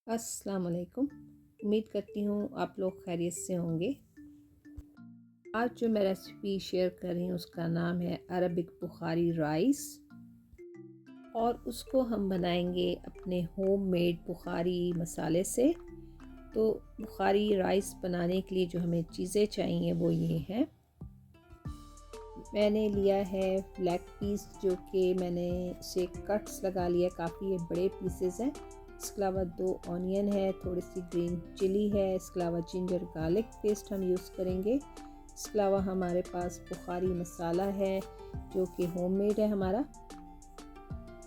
अस्सलाम वालेकुम। उम्मीद करती हूँ आप लोग खैरियत से होंगे। आज जो मैं रेसिपी शेयर कर रही हूँ उसका नाम है अरबिक बुखारी राइस और उसको हम बनाएंगे अपने होममेड बुखारी मसाले से। तो बुखारी राइस बनाने के लिए जो हमें चीज़ें चाहिए वो ये हैं। मैंने लिया है ब्लैक पीस जो कि मैंने से कट्स लगा लिया, काफ़ी ये बड़े पीसेस हैं। इसके अलावा 2 ऑनियन है, थोड़ी सी ग्रीन चिली है। इसके अलावा जिंजर गार्लिक पेस्ट हम यूज़ करेंगे। इसके अलावा हमारे पास बुखारी मसाला है जो कि होममेड है हमारा।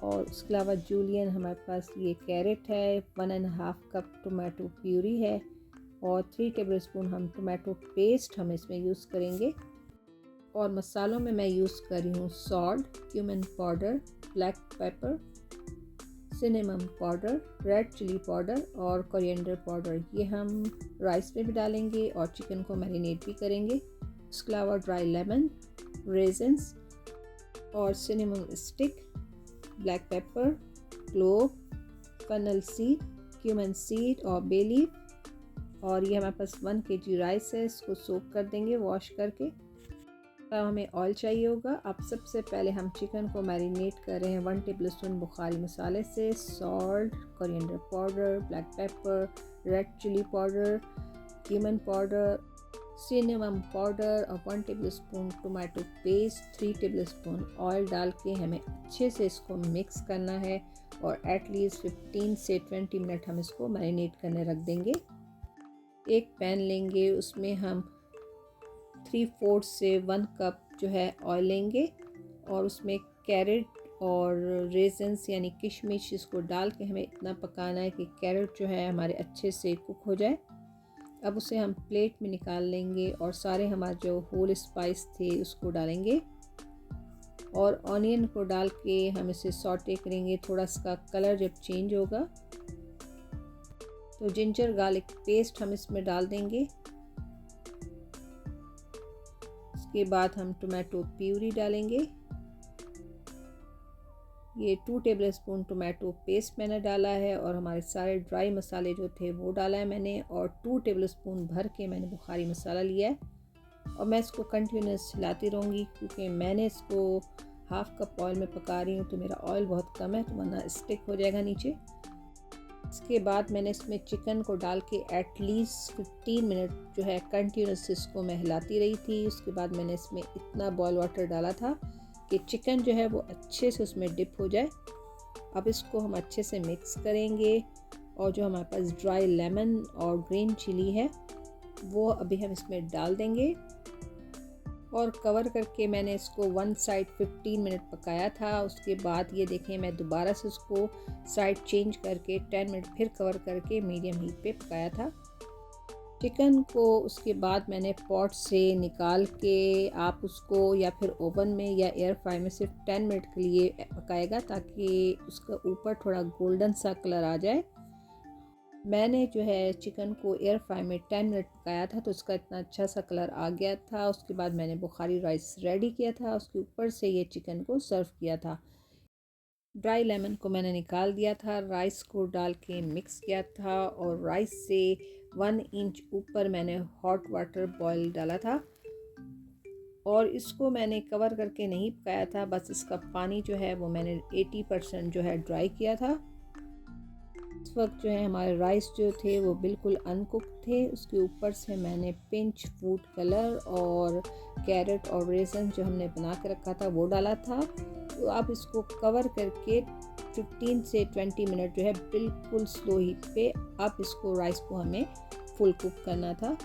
और उसके अलावा जूलियन हमारे पास ये कैरेट है, 1.5 कप टोमेटो प्यूरी है और 3 टेबल स्पून हम टोमेटो पेस्ट हम इसमें यूज़ करेंगे। और मसालों में मैं यूज़ कर रही हूँ salt, cumin powder, black pepper, cinnamon powder, red chilli powder और कोरिएंडर पाउडर। ये हम राइस में भी डालेंगे और चिकन को मैरिनेट भी करेंगे। इसके अलावा ड्राई लेमन, रेजेंस और cinnamon stick, black pepper, clove, funnel seed, cumin seed और बे लीफ। और ये हमारे पास 1 kg राइस है, इसको सोक कर देंगे वॉश करके। अब हमें ऑयल चाहिए होगा। अब सबसे पहले हम चिकन को मैरिनेट कर रहे हैं 1 टेबल स्पून बुखारी मसाले से, salt, coriander powder, black pepper, red chilli powder, cumin powder, cinnamon powder और 1 tablespoon tomato paste, 3 tablespoon oil डाल के हमें अच्छे से इसको मिक्स करना है और एटलीस्ट 15 से 20 मिनट हम इसको मैरिनेट करने रख देंगे। एक पैन लेंगे, उसमें हम 3/4 से 1 कप जो है ऑयल लेंगे और उसमें कैरेट और रेजन्स यानी किशमिश इसको डाल के हमें इतना पकाना है कि कैरेट जो है हमारे अच्छे से कुक हो जाए। अब उसे हम प्लेट में निकाल लेंगे और सारे हमारे जो होल स्पाइस थे उसको डालेंगे और ऑनियन को डाल के हम इसे सॉटे करेंगे। थोड़ा इसका कलर जब चेंज होगा तो जिंजर गार्लिक पेस्ट हम इसमें डाल देंगे। के बाद हम टोमेटो प्यूरी डालेंगे। ये 2 टेबल स्पून टोमेटो पेस्ट मैंने डाला है और हमारे सारे ड्राई मसाले जो थे वो डाला है मैंने और 2 टेबल स्पून भर के मैंने बुखारी मसाला लिया है और मैं इसको कंटिन्यूस हिलाती रहूँगी क्योंकि मैंने इसको 1/2 कप ऑयल में पका रही हूँ तो मेरा ऑयल बहुत कम है, तो वरना स्टिक हो जाएगा नीचे। इसके बाद मैंने इसमें चिकन को डाल के एटलीस्ट 15 मिनट जो है कंटिन्यूस इसको मैं हिलाती रही थी। उसके बाद मैंने इसमें इतना बॉयल वाटर डाला था कि चिकन जो है वो अच्छे से उसमें डिप हो जाए। अब इसको हम अच्छे से मिक्स करेंगे और जो हमारे पास ड्राई लेमन और ग्रीन चिली है वो अभी हम इसमें डाल देंगे और कवर करके मैंने इसको 1 साइड 15 मिनट पकाया था। उसके बाद ये देखें मैं दोबारा से उसको साइड चेंज करके 10 मिनट फिर कवर करके मीडियम हीट पे पकाया था। चिकन को उसके बाद मैंने पॉट से निकाल के आप उसको या फिर ओवन में या एयर फ्राई में सिर्फ 10 मिनट के लिए पकाएगा ताकि उसका ऊपर थोड़ा गोल्डन सा कलर आ जाए। मैंने जो है चिकन को एयर फ्राई में 10 मिनट पकाया था तो उसका इतना अच्छा सा कलर आ गया था। उसके बाद मैंने बुखारी राइस रेडी किया था, उसके ऊपर से ये चिकन को सर्व किया था। ड्राई लेमन को मैंने निकाल दिया था, राइस को डाल के मिक्स किया था और राइस से 1 इंच ऊपर मैंने हॉट वाटर बॉयल डाला था और इसको मैंने कवर करके नहीं पकाया था, बस इसका पानी जो है वो मैंने 80% जो है ड्राई किया था। इस वक्त जो है हमारे राइस जो थे वो बिल्कुल अनकुक थे। उसके ऊपर से मैंने पिंच फूड कलर और कैरेट और रेजन जो हमने बना के रखा था वो डाला था। तो आप इसको कवर करके 15 से 20 मिनट जो है बिल्कुल स्लो हीट पे आप इसको राइस को हमें फुल कुक करना था।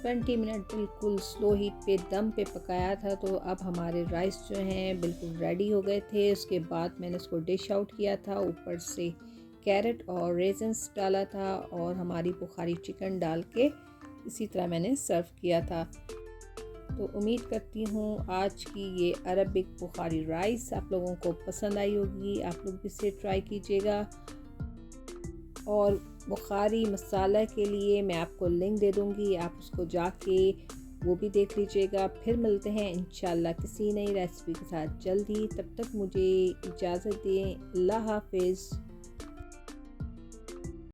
20 मिनट बिल्कुल स्लो हीट पे दम पे पकाया था। तो अब हमारे राइस जो हैं बिल्कुल रेडी हो गए थे। उसके बाद मैंने इसको डिश आउट किया था, ऊपर से कैरेट और रेजन्स डाला था और हमारी बुखारी चिकन डाल के इसी तरह मैंने सर्व किया था। तो उम्मीद करती हूँ आज की ये अरबिक बुखारी राइस आप लोगों को पसंद आई होगी। आप लोग भी इसे ट्राई कीजिएगा और बुखारी मसाला के लिए मैं आपको लिंक दे दूँगी, आप उसको जाके वो भी देख लीजिएगा। फिर मिलते हैं इंशाल्लाह किसी नई रेसिपी के साथ जल्द ही। तब तक मुझे इजाज़त दें। अल्लाह हाफिज़।